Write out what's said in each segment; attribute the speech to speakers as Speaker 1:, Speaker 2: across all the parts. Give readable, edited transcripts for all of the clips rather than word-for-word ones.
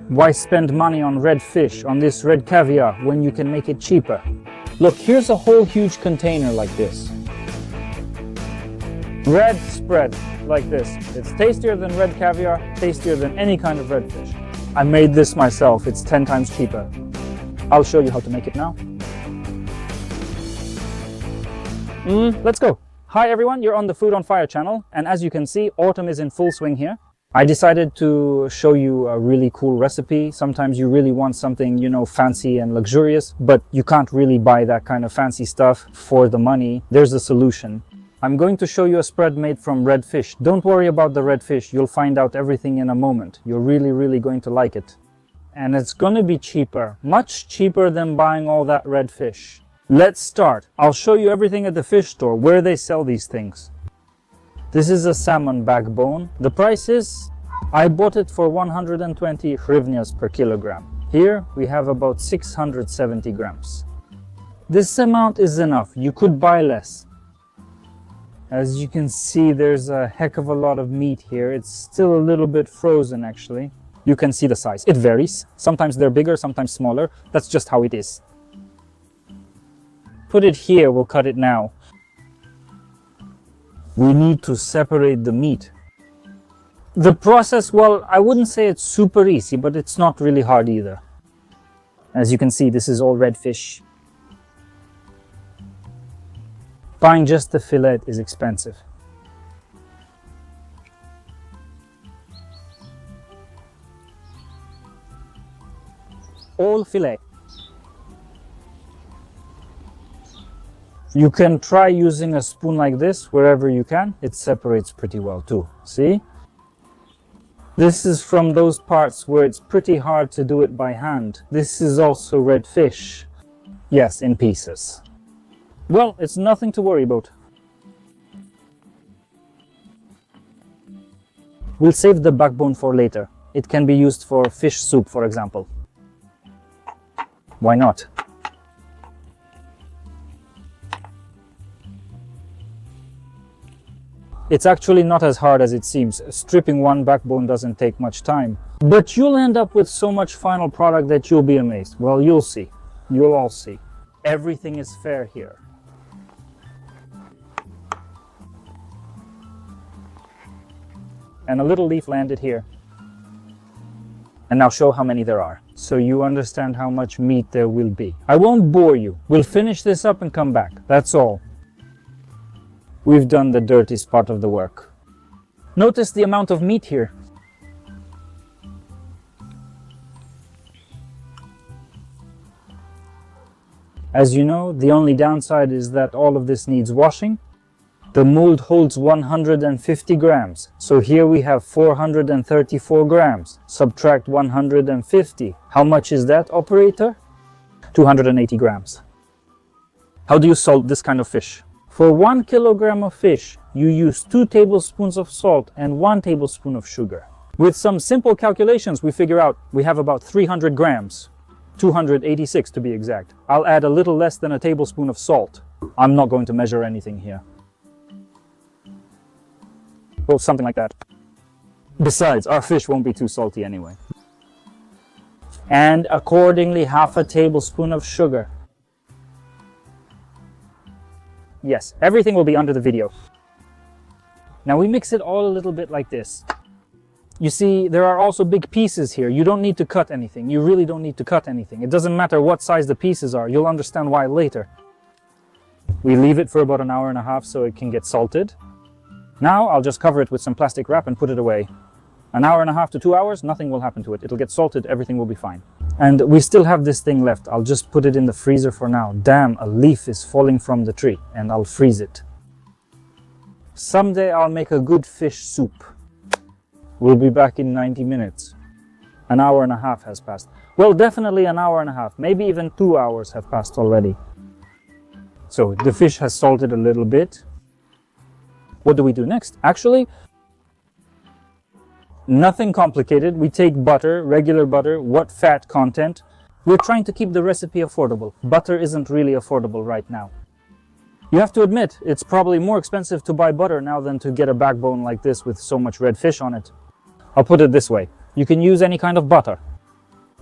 Speaker 1: Why spend money on red fish, on this red caviar, when you can make it cheaper? Look, here's a whole huge container like this. Red spread like this. It's tastier than red caviar, tastier than any kind of red fish. I made this myself. It's 10 times cheaper. I'll show you how to make it now. Let's go. Hi everyone, you're on the Food on Fire channel, and as you can see, autumn is in full swing here. I decided to show you a really cool recipe. Sometimes you really want something, you know, fancy and luxurious, but you can't really buy that kind of fancy stuff for the money. There's a solution. I'm going to show you a spread made from red fish. Don't worry about the red fish. You'll find out everything in a moment. You're really going to like it. And it's going to be cheaper, much cheaper than buying all that red fish. Let's start. I'll show you everything at the fish store, where they sell these things. This is a salmon backbone. The price is, I bought it for 120 hryvnias per kilogram. Here we have about 670 grams. This amount is enough. You could buy less. As you can see, there's a heck of a lot of meat here. It's still a little bit frozen actually. You can see the size. It varies. Sometimes they're bigger, sometimes smaller. That's just how it is. Put it here, we'll cut it now. We need to separate the meat. The process, well, I wouldn't say it's super easy, but it's not really hard either. As you can see, this is all red fish. Buying just the fillet is expensive. All fillet. You can try using a spoon like this wherever you can. It separates pretty well too. See? This is from those parts where it's pretty hard to do it by hand. This is also red fish. Yes, in pieces. Well, it's nothing to worry about. We'll save the backbone for later. It can be used for fish soup, for example. Why not? It's actually not as hard as it seems. Stripping one backbone doesn't take much time. But you'll end up with so much final product that you'll be amazed. Well, you'll see. You'll all see. Everything is fair here. And a little leaf landed here. And now show how many there are, so you understand how much meat there will be. I won't bore you. We'll finish this up and come back. That's all. We've done the dirtiest part of the work. Notice the amount of meat here. As you know, the only downside is that all of this needs washing. The mold holds 150 grams, so here we have 434 grams. Subtract 150. How much is that, operator? 280 grams. How do you salt this kind of fish? For 1 kilogram of fish, you use 2 tablespoons of salt and 1 tablespoon of sugar. With some simple calculations, we figure out we have about 300 grams. 286 to be exact. I'll add a little less than a tablespoon of salt. I'm not going to measure anything here. Well, something like that. Besides, our fish won't be too salty anyway. And accordingly, half a tablespoon of sugar. Yes, everything will be under the video. Now we mix it all a little bit like this. You see, there are also big pieces here. You don't need to cut anything. You really don't need to cut anything. It doesn't matter what size the pieces are. You'll understand why later. We leave it for about an hour and a half so it can get salted. Now I'll just cover it with some plastic wrap and put it away. An hour and a half to 2 hours, nothing will happen to it. It'll get salted, everything will be fine. And we still have this thing left. I'll just put it in the freezer for now. Damn, a leaf is falling from the tree, and I'll freeze it. Someday I'll make a good fish soup. We'll be back in 90 minutes. An hour and a half has passed. Well, definitely an hour and a half. Maybe even 2 hours have passed already. So the fish has salted a little bit. What do we do next? Actually, nothing complicated. We take butter, regular butter, what fat content. We're trying to keep the recipe affordable. Butter isn't really affordable right now. You have to admit, it's probably more expensive to buy butter now than to get a backbone like this with so much red fish on it. I'll put it this way. You can use any kind of butter.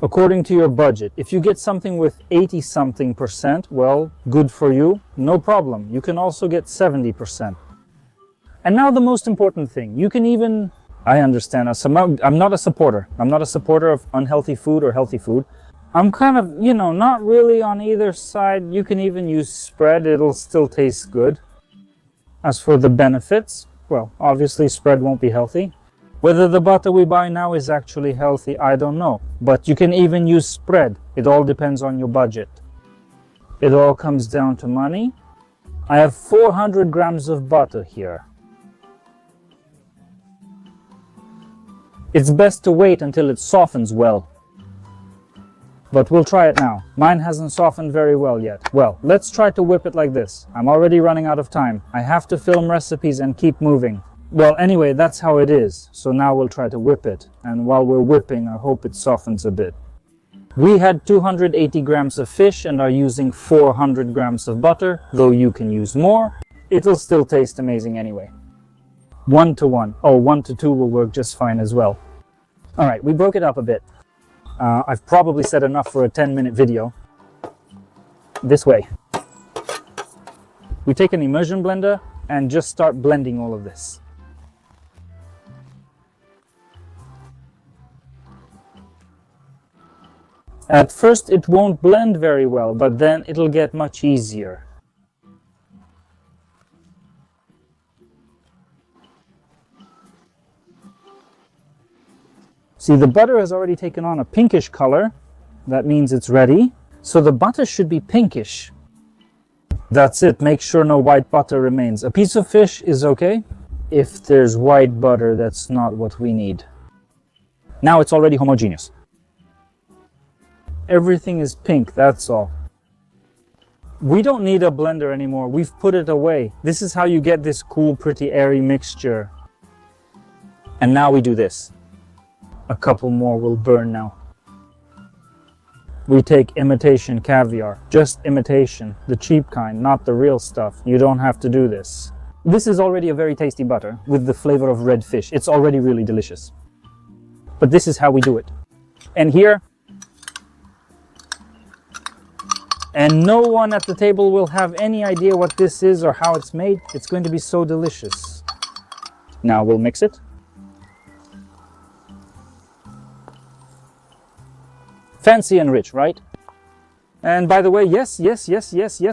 Speaker 1: according to your budget. If you get something with 80-something%, well, good for you, no problem. You can also get 70%. And now the most important thing, you can even, I understand, I'm not a supporter. I'm not a supporter of unhealthy food or healthy food. I'm kind of, not really on either side. You can even use spread, it'll still taste good. As for the benefits, well, obviously spread won't be healthy. Whether the butter we buy now is actually healthy, I don't know. But you can even use spread. It all depends on your budget. It all comes down to money. I have 400 grams of butter here. It's best to wait until it softens well. But we'll try it now. Mine hasn't softened very well yet. Well, let's try to whip it like this. I'm already running out of time. I have to film recipes and keep moving. Well, anyway, that's how it is. So now we'll try to whip it. And while we're whipping, I hope it softens a bit. We had 280 grams of fish and are using 400 grams of butter, though you can use more. It'll still taste amazing anyway. 1 to 1. Oh, 1 to 2 will work just fine as well. All right, we broke it up a bit. I've probably said enough for a 10-minute video. This way. We take an immersion blender and just start blending all of this. At first it won't blend very well, but then it'll get much easier. See, the butter has already taken on a pinkish color. That means it's ready. So the butter should be pinkish. That's it. Make sure no white butter remains. A piece of fish is okay. If there's white butter, that's not what we need. Now it's already homogeneous. Everything is pink, that's all. We don't need a blender anymore. We've put it away. This is how you get this cool, pretty, airy mixture. And now we do this. A couple more will burn now. We take imitation caviar. Just imitation. The cheap kind, not the real stuff. You don't have to do this. This is already a very tasty butter with the flavor of red fish. It's already really delicious. But this is how we do it. And here, and no one at the table will have any idea what this is or how it's made. It's going to be so delicious. Now we'll mix it. Fancy and rich, right? And by the way, yes,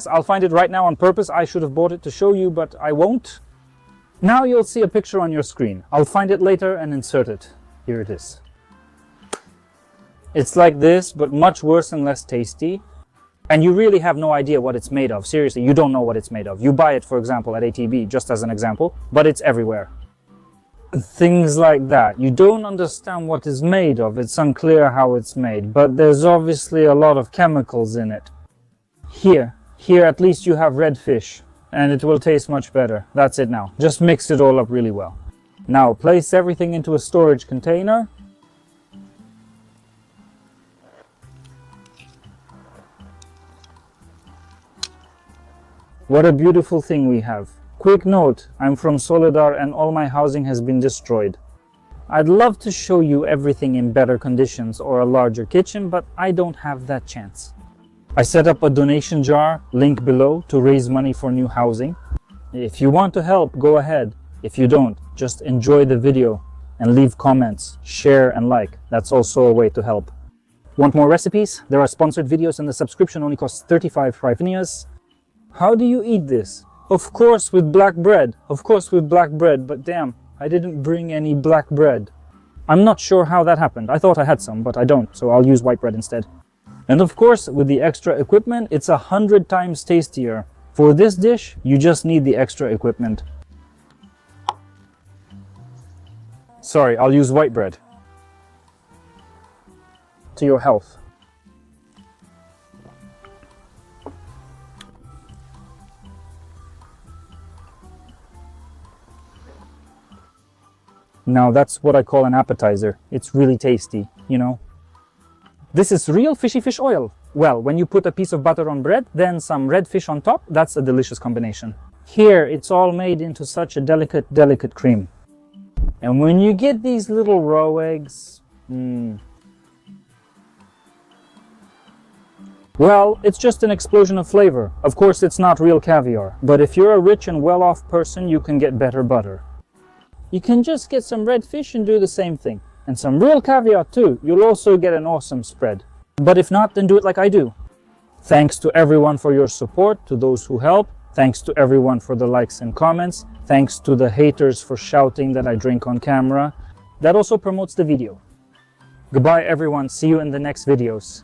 Speaker 1: I'll find it right now on purpose. I should have bought it to show you, but I won't. Now you'll see a picture on your screen. I'll find it later and insert it. Here it is. It's like this, but much worse and less tasty. And you really have no idea what it's made of. Seriously, you don't know what it's made of. You buy it, for example, at ATB, just as an example, but it's everywhere. Things like that. You don't understand what it's made of. It's unclear how it's made, but there's obviously a lot of chemicals in it. Here at least you have red fish, and it will taste much better. That's it now. Just mix it all up really well. Now place everything into a storage container. What a beautiful thing we have. Quick note, I'm from Soledar and all my housing has been destroyed. I'd love to show you everything in better conditions or a larger kitchen, but I don't have that chance. I set up a donation jar, link below, to raise money for new housing. If you want to help, go ahead. If you don't, just enjoy the video and leave comments, share and like. That's also a way to help. Want more recipes? There are sponsored videos and the subscription only costs 35 hryvnias. How do you eat this? Of course with black bread. Of course with black bread, but damn, I didn't bring any black bread. I'm not sure how that happened. I thought I had some, but I don't, so I'll use white bread instead. And of course, with the extra equipment, it's 100 times tastier. For this dish, you just need the extra equipment. Sorry, I'll use white bread. To your health. Now that's what I call an appetizer. It's really tasty, you know. This is real fishy fish oil. Well, when you put a piece of butter on bread, then some red fish on top, that's a delicious combination. Here, it's all made into such a delicate cream. And when you get these little raw eggs, Well, it's just an explosion of flavor. Of course, it's not real caviar, but if you're a rich and well-off person, you can get better butter. You can just get some red fish and do the same thing. And some real caviar too. You'll also get an awesome spread. But if not, then do it like I do. Thanks to everyone for your support, to those who help. Thanks to everyone for the likes and comments. Thanks to the haters for shouting that I drink on camera. That also promotes the video. Goodbye everyone, see you in the next videos.